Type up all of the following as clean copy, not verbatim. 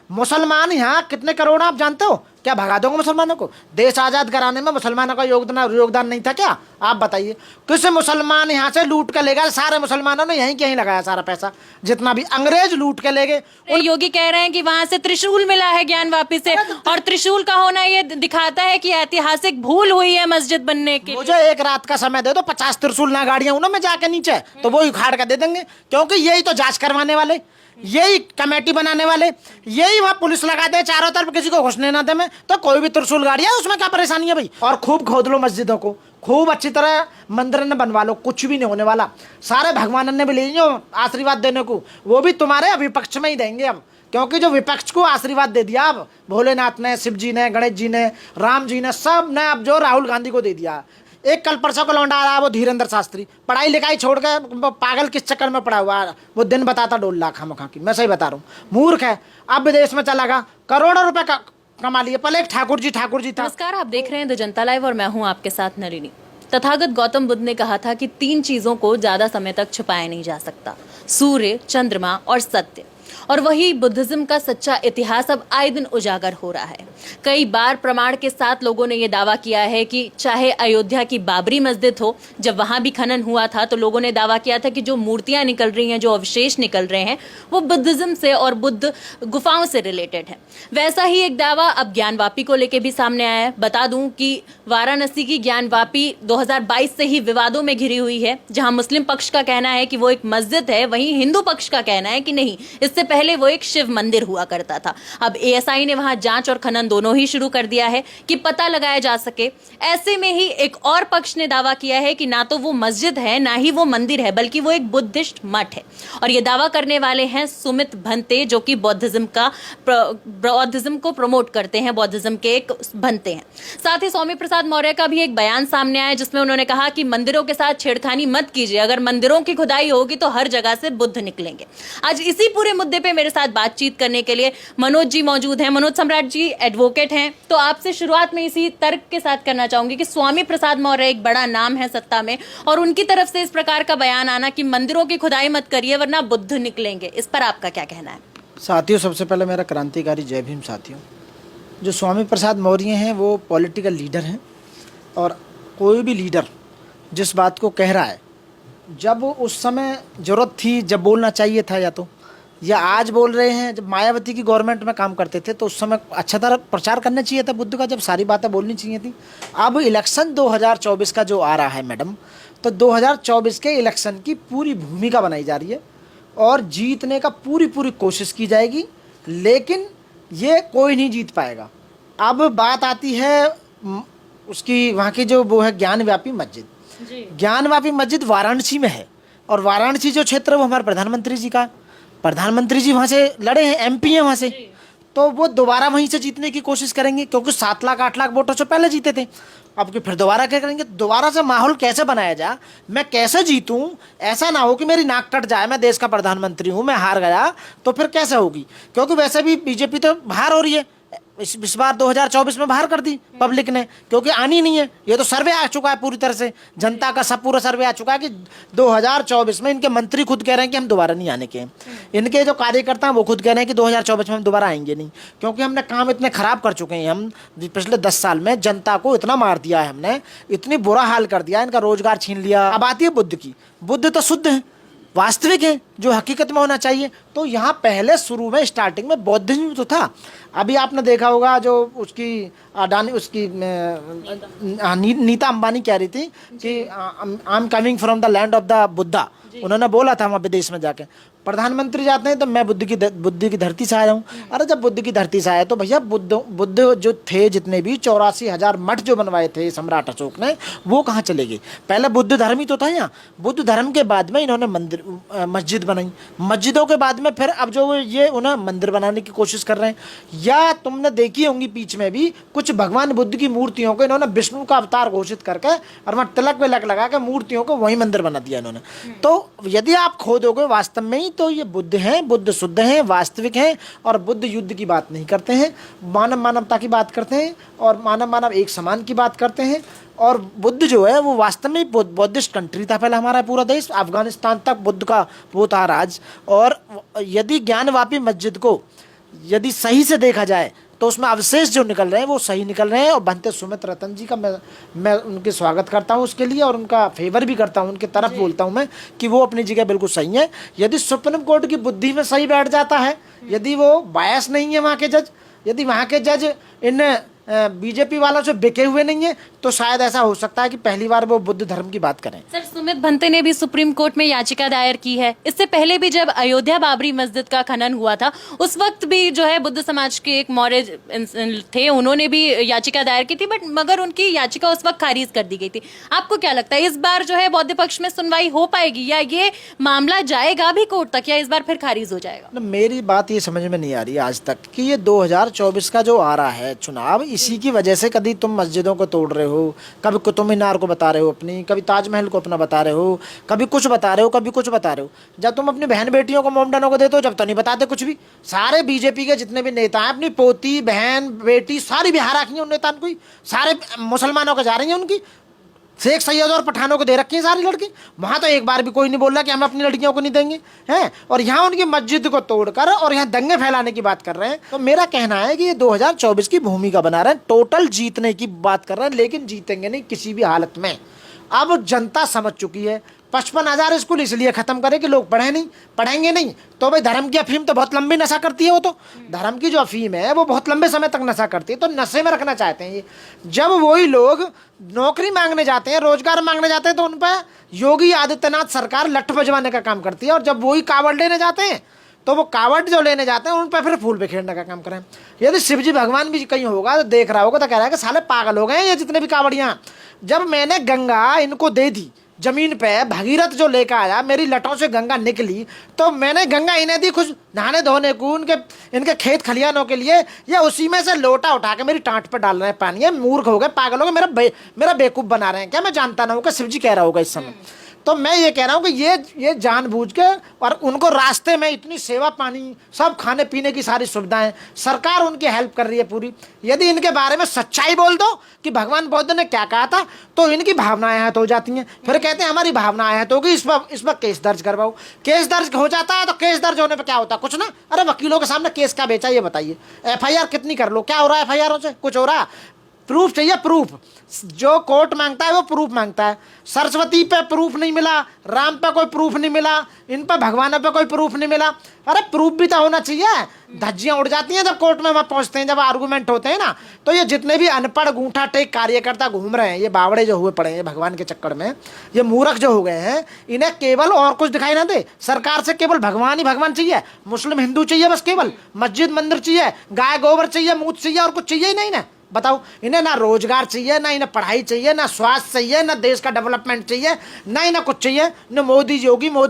मुसलमान यहाँ कितने करोड़ हैं आप जानते हो? क्या भगा दोगे मुसलमानों को? देश आजाद कराने में मुसलमानों का योगदान नहीं था क्या? आप बताइए, किस मुसलमान यहाँ से लूट के ले गए? सारे मुसलमानों ने यहीं कहीं लगाया सारा पैसा, जितना भी अंग्रेज लूट के ले गए। योगी कह रहे हैं कि वहां से त्रिशूल मिला है ज्ञानवापी से, और त्रिशूल का होना ये दिखाता है कि ऐतिहासिक भूल हुई है मस्जिद बनने के लिए। मुझे एक रात का समय दे दो, 50 त्रिशूल ना गाड़ियां उन्होंने में जाके नीचे, तो वो उखाड़ कर दे देंगे, क्योंकि यही तो जांच करवाने वाले, यही कमेटी बनाने वाले, यही वहाँ पुलिस लगा दे चारों तरफ, किसी को घुसने ना दे में, तो कोई भी त्रिशूल गाड़ियां, उसमें क्या परेशानी है भाई? और खूब खोद लो मस्जिदों को, खूब अच्छी तरह मंदिर ने बनवा लो, कुछ भी नहीं होने वाला। सारे भगवान ने भी ले जो आशीर्वाद देने को, वो भी तुम्हारे विपक्ष में ही देंगे अब, क्योंकि जो विपक्ष को आशीर्वाद दे दिया अब भोलेनाथ ने, शिव जी ने, गणेश जी ने, राम जी ने, सब ने अब जो राहुल गांधी को दे दिया। एक कल परसों को लौंडा आ रहा, वो धीरेन्द्र शास्त्री, पढ़ाई लिखाई छोड़ के पागल किस चक्कर में पड़ा हुआ है, वो दिन बताता 2 लाख हम की, मैं सही बता रहा हूँ, मूर्ख है। अब विदेश में चला गया, करोड़ों रुपए कमा लिए। पहले एक ठाकुर जी था। नमस्कार, आप देख रहे हैं द जनता लाइव और मैं हूं आपके साथ नलिनी। तथागत गौतम बुद्ध ने कहा था कि 3 चीजों को ज्यादा समय तक छुपाया नहीं जा सकता, सूर्य, चंद्रमा और सत्य। और वही बुद्धिज्म का सच्चा इतिहास अब आए दिन उजागर हो रहा है। कई बार प्रमाण के साथ लोगों ने यह दावा किया है कि चाहे अयोध्या की बाबरी मस्जिद हो, जब वहां भी खनन हुआ था तो लोगों ने दावा किया था कि जो मूर्तियां निकल रही हैं, जो अवशेष निकल रहे हैं, वो बुद्धिज्म से और बुद्ध गुफाओं से रिलेटेड है। वैसा ही एक दावा अब ज्ञानवापी को लेकर भी सामने आया है। बता दूं कि वाराणसी की ज्ञानवापी 2022 से ही विवादों में घिरी हुई है, जहां मुस्लिम पक्ष का कहना है कि वो एक मस्जिद है, वहीं हिंदू पक्ष का कहना है कि नहीं, इससे पहले वो एक शिव मंदिर हुआ करता था। अब एएसआई ने वहां जांच और खनन दोनों ही शुरू कर दिया है कि पता लगाया जा सके। ऐसे में ही एक और पक्ष ने दावा किया है कि ना तो वो मस्जिद है, ना ही वो मंदिर है, बल्कि वो एक बुद्धिस्ट मठ है। और ये दावा करने वाले हैं सुमित भंते, जो कि बौद्धिज्म को प्रमोट करते हैं, बौद्धिज्म के एक भंते हैं। साथ ही स्वामी प्रसाद मौर्य का भी एक बयान सामने आया, जिसमें उन्होंने कहा कि मंदिरों के साथ छेड़खानी मत कीजिए, अगर मंदिरों की खुदाई होगी तो हर जगह से बुद्ध निकलेंगे। आज इसी पूरे मुद्दे पे मेरे साथ बातचीत करने के लिए मनोज जी मौजूद हैं। मनोज सम्राट जी एडवोकेट हैं। तो आपसे शुरुआत में इसी तर्क के साथ करना चाहूंगी कि स्वामी प्रसाद मौर्य एक बड़ा नाम है सत्ता में, और उनकी तरफ से इस प्रकार का बयान आना कि मंदिरों की खुदाई मत करिए वरना बुद्ध निकलेंगे, इस पर आपका क्या कहना है? साथियों, सबसे पहले मेरा क्रांतिकारी जय भीम। साथियों, जो स्वामी प्रसाद मौर्य हैं वो पॉलिटिकल लीडर हैं, और कोई भी लीडर जिस बात को कह रहा है, जब उस समय जरूरत थी, जब बोलना चाहिए था, या आज बोल रहे हैं, जब मायावती की गवर्नमेंट में काम करते थे तो उस समय अच्छा तरह प्रचार करना चाहिए था बुद्ध का, जब सारी बातें बोलनी चाहिए थी। अब इलेक्शन 2024 का जो आ रहा है मैडम, तो 2024 के इलेक्शन की पूरी भूमिका बनाई जा रही है और जीतने का पूरी कोशिश की जाएगी, लेकिन ये कोई नहीं जीत पाएगा। अब बात आती है उसकी, वहाँ की जो वो है ज्ञानवापी मस्जिद। ज्ञानवापी मस्जिद वाराणसी में है, और वाराणसी जो क्षेत्र है वो हमारे प्रधानमंत्री जी का, प्रधानमंत्री जी वहाँ से लड़े हैं, एमपी हैं वहाँ से, तो वो दोबारा वहीं से जीतने की कोशिश करेंगे, क्योंकि 7 लाख 8 लाख वोटों से पहले जीते थे। अब कि फिर दोबारा क्या करेंगे? दोबारा से माहौल कैसे बनाया जाए, मैं कैसे जीतूं, ऐसा ना हो कि मेरी नाक कट जाए, मैं देश का प्रधानमंत्री हूँ, मैं हार गया तो फिर कैसे होगी? क्योंकि वैसे भी बीजेपी तो बाहर हो रही है, इस बार 2024 में बाहर कर दी पब्लिक ने, क्योंकि आनी नहीं है। ये तो सर्वे आ चुका है पूरी तरह से, जनता का सब पूरा सर्वे आ चुका है कि 2024 में इनके मंत्री खुद कह रहे हैं कि हम दोबारा नहीं आने के हैं। इनके जो कार्यकर्ता हैं वो खुद कह रहे हैं कि 2024 में हम दोबारा आएंगे नहीं, क्योंकि हमने काम इतने खराब कर चुके हैं। हम पिछले 10 साल में जनता को इतना मार दिया है हमने, इतनी बुरा हाल कर दिया, इनका रोजगार छीन लिया। अब आती है बुद्ध की। बुद्ध तो शुद्ध है, वास्तविक है, जो हकीकत में होना चाहिए। तो यहाँ पहले शुरू में स्टार्टिंग में बौद्धिज्म तो था। अभी आपने देखा होगा जो उसकी अडानी, उसकी नीता अंबानी कह रही थी कि I am coming from the land of the Buddha. उन्होंने बोला था वहाँ विदेश में जाके, प्रधानमंत्री जाते हैं तो मैं बुद्ध की धरती से आया हूँ। अरे जब बुद्ध की धरती से आया तो भैया बुद्ध जो थे, जितने भी 84,000 मठ जो बनवाए थे सम्राट अशोक ने, वो कहाँ चले गए? पहले बुद्ध धर्म ही तो था यहाँ। बुद्ध धर्म के बाद में इन्होंने मस्जिद बनाई, मस्जिदों के बाद में फिर अब जो ये उन्हें मंदिर बनाने की कोशिश कर रहे हैं। या तुमने देखी होंगी बीच में भी कुछ भगवान बुद्ध की मूर्तियों को इन्होंने विष्णु का अवतार घोषित करके और वहाँ तिलक विलक लगा के मूर्तियों को वही मंदिर बना दिया इन्होंने। तो यदि आप खोदोगे वास्तव में ही, तो ये बुद्ध हैं, बुद्ध शुद्ध हैं, वास्तविक हैं, और बुद्ध युद्ध की बात नहीं करते हैं, मानवता की बात करते हैं, और मानव एक समान की बात करते हैं। और बुद्ध जो है वो वास्तव में बौद्धिस्ट कंट्री था पहले हमारा पूरा देश, अफगानिस्तान तक बुद्ध का वो था राज। और यदि ज्ञानवापी मस्जिद को यदि सही से देखा जाए तो उसमें अवशेष जो निकल रहे हैं वो सही निकल रहे हैं। और बनते सुमित रतन जी का मैं उनके स्वागत करता हूं उसके लिए, और उनका फेवर भी करता हूं, उनके तरफ बोलता हूं मैं कि वो अपनी जगह बिल्कुल सही है। यदि सुप्रीम कोर्ट की बुद्धि में सही बैठ जाता है, यदि वो बायस नहीं है वहाँ के जज, यदि वहाँ के जज इन बीजेपी वालों से बिके हुए नहीं है, तो शायद ऐसा हो सकता है कि पहली बार वो बुद्ध धर्म की बात करें। सर, सुमित भंते ने भी सुप्रीम कोर्ट में याचिका दायर की है। इससे पहले भी जब अयोध्या बाबरी मस्जिद का खनन हुआ था, उस वक्त भी जो है बुद्ध समाज के एक मौर्य थे, उन्होंने भी याचिका दायर की थी, मगर उनकी याचिका उस वक्त खारिज कर दी गई थी। आपको क्या लगता है इस बार जो है बौद्ध पक्ष में सुनवाई हो पाएगी, या ये मामला जाएगा भी कोर्ट तक, या इस बार फिर खारिज हो जाएगा? मेरी बात ये समझ में नहीं आ रही आज तक कि ये 2024 का जो आ रहा है चुनाव, इसी की वजह से कभी तुम मस्जिदों को तोड़ रहे हो, कभी कुतुब मीनार को बता रहे हो अपनी, कभी ताजमहल को अपना बता रहे हो, कभी कुछ बता रहे हो, कभी कुछ बता रहे हो। जब तुम अपनी बहन बेटियों को मोमडनों को देते हो, जब तो नहीं बताते कुछ भी। सारे बीजेपी के जितने भी नेता हैं, अपनी पोती बहन बेटी सारी बिहार रखी है उन नेताओं को, सारे मुसलमानों को जा रही है उनकी, शेख सैयद और पठानों को दे रखी है सारी लड़की। वहाँ तो एक बार भी कोई नहीं बोल रहा कि हम अपनी लड़कियों को नहीं देंगे हैं, और यहाँ उनकी मस्जिद को तोड़कर और यहाँ दंगे फैलाने की बात कर रहे हैं। तो मेरा कहना है कि ये 2024 की भूमिका बना रहे हैं, टोटल जीतने की बात कर रहे हैं, लेकिन जीतेंगे नहीं किसी भी हालत में। अब जनता समझ चुकी है। 55,000 स्कूल इसलिए खत्म करें कि लोग पढ़ेंगे नहीं। तो भाई धर्म की अफीम तो बहुत लंबी नशा करती है, वो तो धर्म की जो अफीम है वो बहुत लंबे समय तक नशा करती है, तो नशे में रखना चाहते हैं ये। जब वही लोग नौकरी मांगने जाते हैं, रोजगार मांगने जाते हैं, तो उन पर योगी आदित्यनाथ सरकार लठ बजवाने का काम करती है। और जब वही कावड़ लेने जाते हैं, तो वो कावड़ जो लेने जाते हैं उन पर फिर फूल बिखेरने का काम करें। यदि शिवजी भगवान भी कहीं होगा तो देख रहा होगा, तो कह रहा है कि साले पागल हो गए ये जितने भी कावड़ियाँ। जब मैंने गंगा इनको दे दी जमीन पे, भगीरथ जो लेकर आया, मेरी लटों से गंगा निकली, तो मैंने गंगा इन्हें दी खुद नहाने धोने को, इनके खेत खलियानों के लिए। ये उसी में से लोटा उठा के मेरी टांट पर डाल रहे हैं पानी। ये मूर्ख हो गए, पागल हो गए, मेरा बेवकूफ़ बना रहे हैं क्या? मैं जानता ना हूँ कि शिवजी कह रहा होगा इस समय। तो मैं ये कह रहा हूँ कि ये जानबूझ के, और उनको रास्ते में इतनी सेवा पानी सब खाने पीने की सारी सुविधाएं, सरकार उनकी हेल्प कर रही है पूरी। यदि इनके बारे में सच्चाई बोल दो कि भगवान बुद्ध ने क्या कहा था, तो इनकी भावनाएं आहत हो जाती हैं। फिर कहते हैं हमारी भावना आहत होगी, इस पर केस दर्ज करवाओ। केस दर्ज हो जाता है, तो केस दर्ज होने पर क्या होता है? कुछ ना। अरे वकीलों के सामने केस क्या बेचा ये बताइए। FIR कितनी कर लो, क्या हो रहा है FIR से? कुछ हो रहा? प्रूफ चाहिए, प्रूफ। जो कोर्ट मांगता है वो प्रूफ मांगता है। सरस्वती पे प्रूफ नहीं मिला, राम पे कोई प्रूफ नहीं मिला, इन पे भगवान पे कोई प्रूफ नहीं मिला। अरे प्रूफ भी तो होना चाहिए। धज्जियां उड़ जाती हैं जब कोर्ट में वहाँ पहुँचते हैं, जब आर्गूमेंट होते हैं ना। तो ये जितने भी अनपढ़ गूंठा टेक कार्यकर्ता घूम रहे हैं, ये बावड़े जो हुए पड़े हैं भगवान के चक्कर में, ये मूर्ख जो हो गए हैं, इन्हें केवल और कुछ दिखाई ना दे, सरकार से केवल भगवान ही भगवान चाहिए, मुस्लिम हिंदू चाहिए, बस केवल मस्जिद मंदिर चाहिए, गाय गोबर चाहिए, मूत चाहिए, और कुछ चाहिए ही नहीं ना। बताओ, इन्हें ना रोजगार चाहिए, ना इन्हें पढ़ाई चाहिए, ना स्वास्थ्य चाहिए, ना देश का डेवलपमेंट चाहिए, ना इन्हें कुछ चाहिए, न मोदी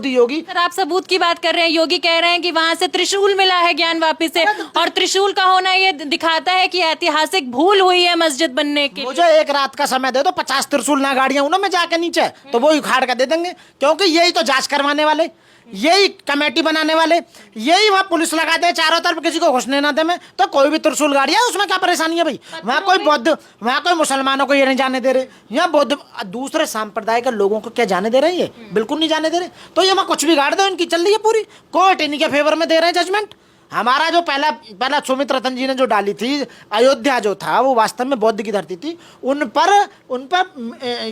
योगी। सर, आप सबूत की बात कर रहे हैं। योगी कह रहे हैं कि वहां से त्रिशूल मिला है ज्ञान वापिस से, और त्रिशूल का होना ये दिखाता है कि ऐतिहासिक भूल हुई है मस्जिद बनने की। मुझे एक रात का समय दे दो, 50 त्रिशूल ना गाड़ियां उन्होंने में जाके नीचे, तो वो उखाड़ कर दे देंगे। क्योंकि यही तो जांच करवाने वाले, यही कमेटी बनाने वाले, यही वहाँ पुलिस लगा दे चारों तरफ, किसी को घुसने ना दे। में तो कोई भी त्रिशूल गाड़ी है, उसमें क्या परेशानी है भाई? वहाँ कोई बौद्ध, वहाँ कोई मुसलमानों को ये नहीं जाने दे रहे, यहाँ बौद्ध दूसरे संप्रदाय के लोगों को क्या जाने दे रहे हैं? ये बिल्कुल नहीं जाने दे रहे। तो ये वहाँ कुछ भी गाड़ दो, इनकी चल रही है पूरी, कोर्ट इन्हीं के फेवर में दे रहे हैं जजमेंट। हमारा जो पहला सुमित रतन जी ने जो डाली थी, अयोध्या जो था वो वास्तव में बौद्ध की धरती थी, उन पर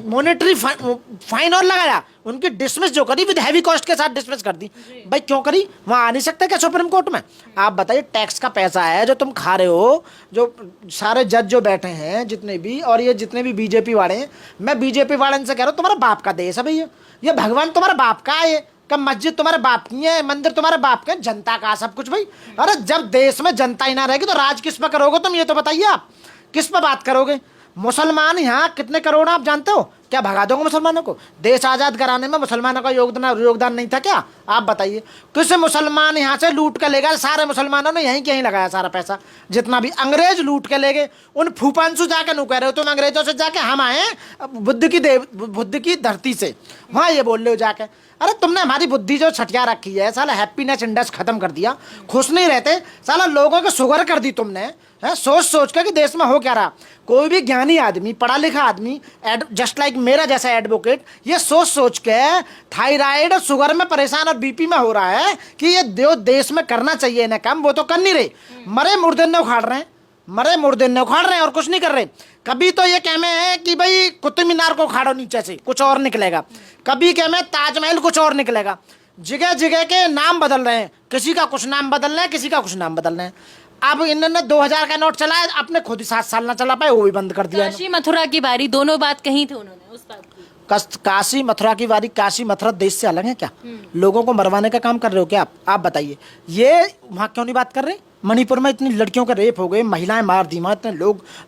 मॉनेटरी फाइन और लगाया, उनकी डिसमिस जो करी विद हैवी कॉस्ट के साथ डिसमिस कर दी। भाई क्यों करी? वहाँ आ नहीं सकते क्या सुप्रीम कोर्ट में? आप बताइए, टैक्स का पैसा है जो तुम खा रहे हो, जो सारे जज जो बैठे हैं जितने भी, और ये जितने भी बीजेपी वाले हैं, मैं बीजेपी वाले से कह रहा हूँ, तुम्हारा बाप का देश है भैया, ये भगवान तुम्हारा बाप का है, कब मस्जिद तुम्हारे बाप की है, मंदिर तुम्हारे बाप के, जनता का सब कुछ भाई। अरे जब देश में जनता ही ना रहेगी तो राज किस पर करोगे तुम? ये तो बताइए, आप किस पर बात करोगे? मुसलमान यहाँ कितने करोड़ आप जानते हो? क्या भगा दोगे मुसलमानों को? देश आज़ाद कराने में मुसलमानों का योगदान नहीं था क्या? आप बताइए, किस मुसलमान यहाँ से लूट के ले गए? सारे मुसलमानों ने यहीं कहीं लगाया सारा पैसा, जितना भी अंग्रेज लूट के ले गए। उन फूफांसु जाके नु कह रहे हो तुम अंग्रेजों से जाके हम आए बुद्ध की धरती से, वहाँ ये बोल रहे हो जाके। अरे तुमने हमारी बुद्धि जो छटिया रखी है, साला हैप्पीनेस इंडेक्स खत्म कर दिया, खुश नहीं रहते, साला लोगों को शुगर कर दी तुमने। है, सोच सोच के कि देश में हो क्या रहा। कोई भी ज्ञानी आदमी, पढ़ा लिखा आदमी, जस्ट लाइक मेरा जैसा एडवोकेट, ये सोच सोच के थायराइड और शुगर में परेशान और बीपी में हो रहा है कि ये देश में करना चाहिए ना काम, वो तो कर नहीं रहे। मरे मुर्दे ने उखाड़ रहे हैं, मरे मुर्दे ने उखाड़ रहे हैं और कुछ नहीं कर रहे। कभी तो ये कहमे है कि भाई कुतुब मीनार को उखाड़ो नीचे से, कुछ और निकलेगा। कभी कहमे ताजमहल, कुछ और निकलेगा। जगह जगह के नाम बदल रहे हैं, किसी का कुछ नाम बदल रहे हैं, किसी का कुछ नाम बदल रहे हैं। अब इन्होंने 2000 का नोट चलाया, अपने खुद ही 7 साल ना चला पाए, वो भी बंद कर दिया। काशी मथुरा की बारी, दोनों बात कही थी उन्होंने उस बात की। काशी मथुरा की बारी, काशी मथुरा देश से अलग है क्या? लोगों को मरवाने का काम कर रहे हो क्या आप बताइए। ये वहाँ क्यों नहीं बात कर रहे? मणिपुर में इतनी लड़कियों का रेप हो गए, महिलाएं मार दी, वहाँ इतने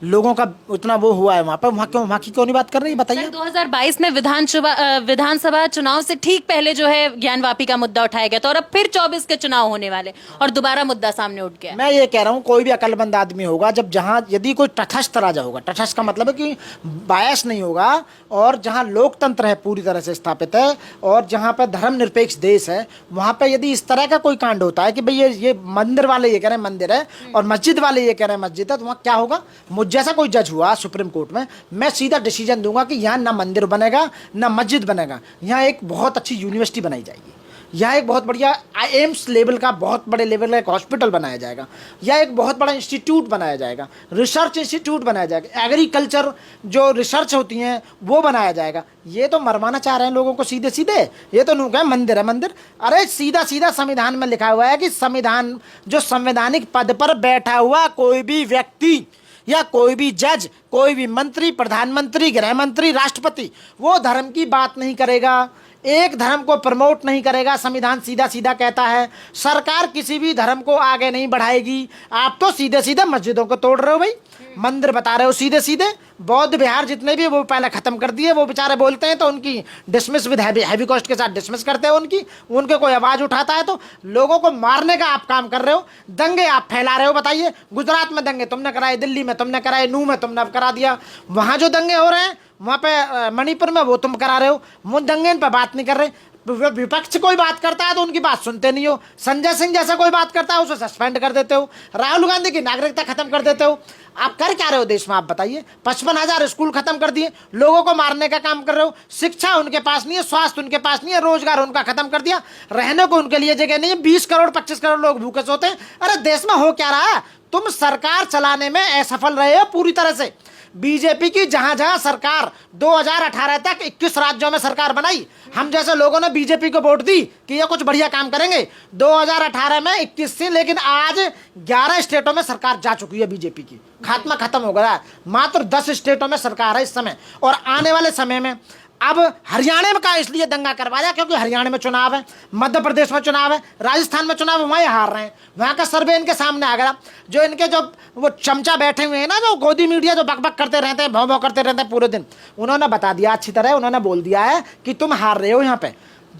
लोगों का उतना वो हुआ है वहाँ पर, वहाँ की क्यों नहीं बात कर रही, बताइए। 2022 में विधानसभा चुनाव से ठीक पहले जो है ज्ञानवापी का मुद्दा उठाया गया था और अब फिर 24 के चुनाव होने वाले और दोबारा मुद्दा सामने उठ गया। मैं ये कह रहा हूँ, कोई भी अकलमंद आदमी होगा, जब जहाँ यदि कोई तटस्थ राजा होगा, तटस्थ का मतलब है कि बायस नहीं होगा, और जहाँ लोकतंत्र है पूरी तरह से स्थापित है, और जहाँ पर धर्मनिरपेक्ष देश है, वहाँ पर यदि इस तरह का कोई कांड होता है कि भाई ये मंदिर वाले ये कह रहे हैं मंदिर है और मस्जिद वाले ये कह रहे हैं मस्जिद है, तो वहाँ क्या होगा? मुझ जैसा कोई जज हुआ सुप्रीम कोर्ट में, मैं सीधा डिसीजन दूंगा कि यहाँ ना मंदिर बनेगा ना मस्जिद बनेगा, यहाँ एक बहुत अच्छी यूनिवर्सिटी बनाई जाएगी, यहाँ एक बहुत बढ़िया एम्स लेवल का, बहुत बड़े लेवल का एक हॉस्पिटल बनाया जाएगा, या एक बहुत बड़ा इंस्टीट्यूट बनाया जाएगा, रिसर्च इंस्टीट्यूट बनाया जाएगा, एग्रीकल्चर जो रिसर्च होती हैं वो बनाया जाएगा। ये तो मरवाना चाह रहे हैं लोगों को सीधे सीधे। ये तो नुका है मंदिर है मंदिर। अरे सीधा सीधा संविधान में लिखा हुआ है कि संविधान, जो संवैधानिक पद पर बैठा हुआ कोई भी व्यक्ति या कोई भी जज, कोई भी मंत्री, प्रधानमंत्री, गृह मंत्री, राष्ट्रपति, वो धर्म की बात नहीं करेगा, एक धर्म को प्रमोट नहीं करेगा। संविधान सीधा सीधा कहता है सरकार किसी भी धर्म को आगे नहीं बढ़ाएगी। आप तो सीधे सीधे मस्जिदों को तोड़ रहे हो भाई, मंदिर बता रहे हो सीधे सीधे। बौद्ध विहार जितने भी वो पहले खत्म कर दिए, वो बेचारे बोलते हैं तो उनकी डिसमिस विद हैवी कॉस्ट के साथ डिसमिस करते हैं उनके कोई आवाज़ उठाता है तो लोगों को मारने का आप काम कर रहे हो, दंगे आप फैला रहे हो। बताइए, गुजरात में दंगे तुमने कराए, दिल्ली में तुमने कराए, नू में तुमने करा दिया, वहाँ जो दंगे हो रहे हैं वहाँ पे मणिपुर में वो तुम करा रहे हो। मुझ दंगे इन पर बात नहीं कर रहे। विपक्ष कोई बात करता है तो उनकी बात सुनते नहीं हो। संजय सिंह जैसा कोई बात करता है उसे सस्पेंड कर देते हो। राहुल गांधी की नागरिकता खत्म कर देते हो। आप कर क्या रहे हो देश में, आप बताइए। 55,000 स्कूल खत्म कर दिए, लोगों को मारने का काम कर रहे हो। शिक्षा उनके पास नहीं है, स्वास्थ्य उनके पास नहीं है, रोजगार उनका खत्म कर दिया, रहने को उनके लिए जगह नहीं है। 20 करोड़ 25 करोड़ लोग भूखे सोते हैं। अरे देश में हो क्या रहा है? तुम सरकार चलाने में असफल रहे हो पूरी तरह से। बीजेपी की जहां जहां सरकार 2018 तक 21 राज्यों में सरकार बनाई, हम जैसे लोगों ने बीजेपी को वोट दी कि ये कुछ बढ़िया काम करेंगे 2018 में 21 से, लेकिन आज 11 स्टेटों में सरकार जा चुकी है बीजेपी की। खात्मा खत्म हो गया है। मात्र 10 स्टेटों में सरकार है इस समय, और आने वाले समय में अब हरियाणा में का इसलिए दंगा करवाया क्योंकि हरियाणा में चुनाव है, मध्य प्रदेश में चुनाव है, राजस्थान में चुनाव है, वहीं हार रहे हैं। वहाँ का सर्वे इनके सामने आ गया। जो इनके जो वो चमचा बैठे हुए हैं ना, जो गोदी मीडिया जो बकबक करते रहते हैं, भौं भौं करते रहते हैं पूरे दिन, उन्होंने बता दिया अच्छी तरह, उन्होंने बोल दिया है कि तुम हार रहे हो यहाँ पे।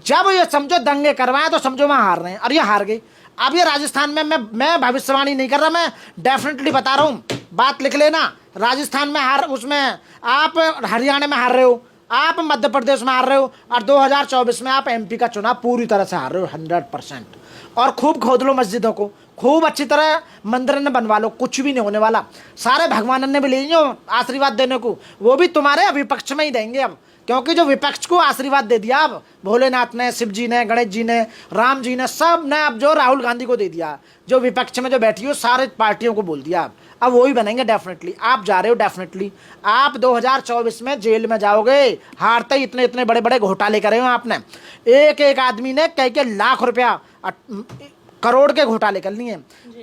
जब ये समझो दंगे करवाए तो समझो वहाँ हार रहे हैं, और ये हार गई। अब ये राजस्थान में, मैं भविष्यवाणी नहीं कर रहा, मैं डेफिनेटली बता रहा हूँ, बात लिख लेना। राजस्थान में हार, उसमें आप हरियाणा में हार रहे हो, आप मध्य प्रदेश में हार रहे हो, और 2024 में आप एमपी का चुनाव पूरी तरह से हार रहे हो 100%। और खूब खोद लो मस्जिदों को, खूब अच्छी तरह मंदिर ने बनवा लो, कुछ भी नहीं होने वाला। सारे भगवान ने भी ले आशीर्वाद देने को, वो भी तुम्हारे विपक्ष में ही देंगे अब, क्योंकि जो विपक्ष को आशीर्वाद दे दिया अब भोलेनाथ ने, शिव जी ने, गणेश जी ने, राम जी ने, सब ने अब जो राहुल गांधी को दे दिया, जो विपक्ष में जो बैठी हो सारे पार्टियों को बोल दिया अब वही बनेंगे डेफिनेटली। आप जा रहे हो डेफिनेटली, आप 2024 में जेल में जाओगे। हारते ही इतने इतने बड़े बड़े घोटाले करे हो आपने। एक एक आदमी ने कई लाख रुपया, करोड़ के घोटाले कर लिए।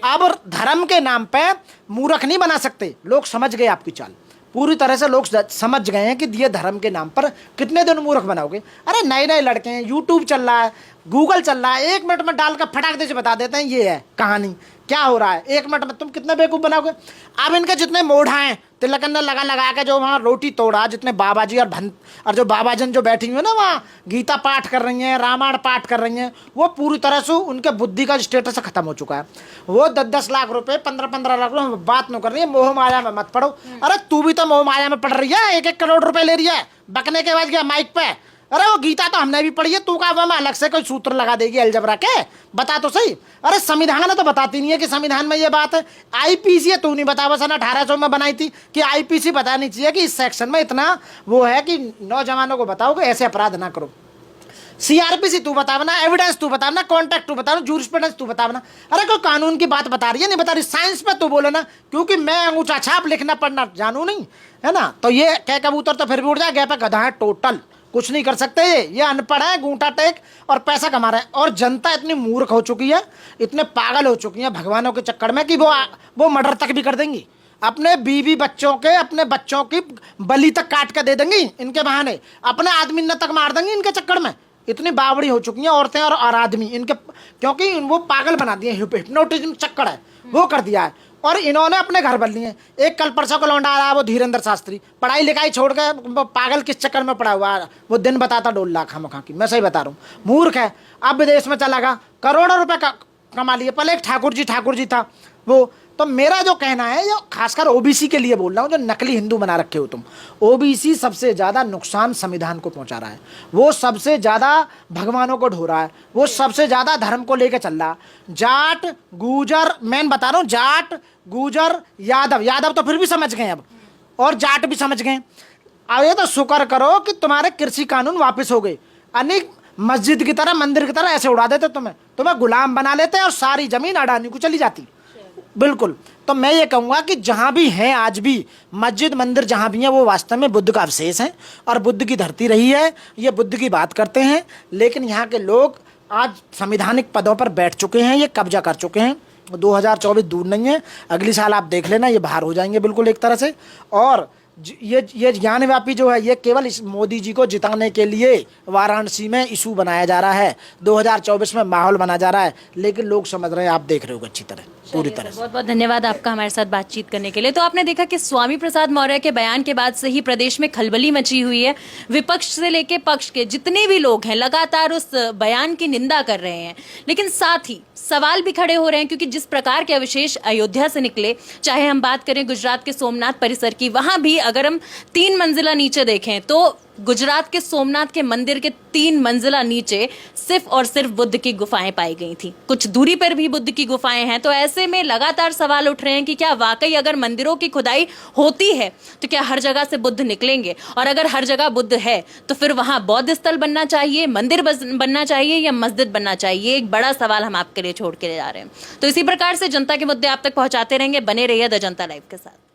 अब धर्म के नाम पे मूर्ख नहीं बना सकते, लोग समझ गए आपकी चाल पूरी तरह से। लोग समझ गए हैं कि ये धर्म के नाम पर कितने दिन मूर्ख बनाओगे। अरे नए नए लड़के हैं, यूट्यूब चल रहा है, गूगल चल रहा है, 1 मिनट में डालकर फटाक से बता देते हैं ये है कहानी, क्या हो रहा है। 1 मिनट में तुम कितने बेवकूफ़ बनाओगे। अब इनके जितने मोढ़ा हैं, तिलकन ने लगा के जो वहाँ रोटी तोड़ा, जितने बाबाजी और जो बाबाजन जो बैठी हुई है ना वहाँ गीता पाठ कर रही हैं, रामायण पाठ कर रही हैं, वो पूरी तरह से उनके बुद्धि का स्टेटस खत्म हो चुका है। वो 10-10 लाख रुपए, 15-15 लाख रुपए बात नहीं कर रही है। मोह माया में मत पड़ो। अरे तू भी तो मोह माया में पड़ रही है, 1-1 करोड़ रुपए ले रही है, बकने के बाद गया माइक पे। अरे वो गीता तो हमने भी पढ़ी है, तू का वो में अलग से कोई सूत्र लगा देगी अलजबरा के? बता तो सही। अरे संविधान तो बताती नहीं है कि संविधान में ये बात है। आईपीसी है, तू नहीं बता, बस 1800 में बनाई थी कि आईपीसी बतानी चाहिए कि इस सेक्शन में इतना वो है कि नौजवानों को बताओ कि ऐसे अपराध ना करो। सीआरपीसी तू बतावना, एविडेंस तू बतावना, कॉन्ट्रैक्ट तू बतावना, जूरिस्प्रूडेंस तू बतावना। अरे कोई कानून की बात बता रही है, नहीं बता रही, साइंस पे तू बोले ना, क्योंकि मैं अंगूठा छाप लिखना पढ़ना जानू नहीं है ना। तो ये कह कबूतर तो फिर भी उड़ जाए, गए पे गधा है टोटल, कुछ नहीं कर सकते। ये अनपढ़ है, गूंठा टेक और पैसा कमा रहे हैं। और जनता इतनी मूर्ख हो चुकी है, इतने पागल हो चुकी है भगवानों के चक्कर में कि वो मर्डर तक भी कर देंगी, अपने बीवी बच्चों के, अपने बच्चों की बलि तक काट के दे देंगी इनके बहाने, अपने आदमी न तक मार देंगी इनके चक्कर में। इतनी बावड़ी हो चुकी हैं औरतें और आदमी इनके, क्योंकि वो पागल बना दिए, हिप्नोटिज्म चक्कर है वो कर दिया है। और इन्होंने अपने घर बन लिए। एक कल परसों को लौंडा आ रहा है वो धीरेन्द्र शास्त्री, पढ़ाई लिखाई छोड़ के पागल किस चक्कर में पड़ा हुआ है, वो दिन बताता 2 लाख खामखा की, मैं सही बता रहा हूँ, मूर्ख है। अब विदेश में चला गया, करोड़ों रुपए कमा लिए। पहले एक ठाकुर जी था वो। तो मेरा जो कहना है, जो खासकर ओबीसी के लिए बोल रहा हूँ, जो नकली हिंदू बना रखे हो तुम, ओबीसी सबसे ज़्यादा नुकसान संविधान को पहुँचा रहा है, वो सबसे ज़्यादा भगवानों को ढो रहा है, वो सबसे ज़्यादा धर्म को लेकर चल रहा। जाट गुजर, मैं बता रहा हूँ, जाट गुजर यादव तो फिर भी समझ गए अब, और जाट भी समझ गए। अब ये तो शुक्र करो कि तुम्हारे कृषि कानून वापस हो गए, अनेक मस्जिद की तरह, मंदिर की तरह ऐसे उड़ा देते, तुम्हें गुलाम बना लेते और सारी जमीन अडानी को चली जाती। बिल्कुल। तो मैं ये कहूँगा कि जहाँ भी हैं आज भी मस्जिद मंदिर जहाँ भी हैं, वो वास्तव में बुद्ध का अवशेष हैं और बुद्ध की धरती रही है। ये बुद्ध की बात करते हैं, लेकिन यहाँ के लोग आज संवैधानिक पदों पर बैठ चुके हैं, ये कब्जा कर चुके हैं। 2024 दूर नहीं है, अगली साल आप देख लेना ये बाहर हो जाएंगे बिल्कुल एक तरह से। और ये ज्ञानव्यापी जो है, ये केवल इस मोदी जी को जिताने के लिए वाराणसी में इशू बनाया जा रहा है, 2024 में माहौल बना जा रहा है, लेकिन लोग समझ रहे हैं, आप देख रहे हो अच्छी तरह, पूरी तरह से। बहुत बहुत धन्यवाद आपका हमारे साथ बातचीत करने के लिए। तो आपने देखा कि स्वामी प्रसाद मौर्य के बयान के बाद से ही प्रदेश में खलबली मची हुई है। विपक्ष से लेके पक्ष के जितने भी लोग हैं लगातार उस बयान की निंदा कर रहे हैं, लेकिन साथ ही सवाल भी खड़े हो रहे हैं, क्योंकि जिस प्रकार के अवशेष अयोध्या से निकले, चाहे हम बात करें गुजरात के सोमनाथ परिसर की, वहां भी अगर हम 3 मंजिला नीचे देखें तो गुजरात के सोमनाथ के मंदिर के 3 मंजिला नीचे सिर्फ और सिर्फ बुद्ध की गुफाएं पाई गई थी, कुछ दूरी पर भी बुद्ध की गुफाएं हैं। तो ऐसे में लगातार सवाल उठ रहे हैं कि क्या वाकई अगर मंदिरों की खुदाई होती है तो क्या हर जगह से बुद्ध निकलेंगे, और अगर हर जगह बुद्ध है तो फिर वहां बौद्ध स्थल बनना चाहिए, मंदिर बनना चाहिए या मस्जिद बनना चाहिए? एक बड़ा सवाल हम आपके लिए छोड़ के जा रहे हैं। तो इसी प्रकार से जनता के मुद्दे आप तक पहुंचाते रहेंगे, बने रहिए द जनता लाइव के साथ।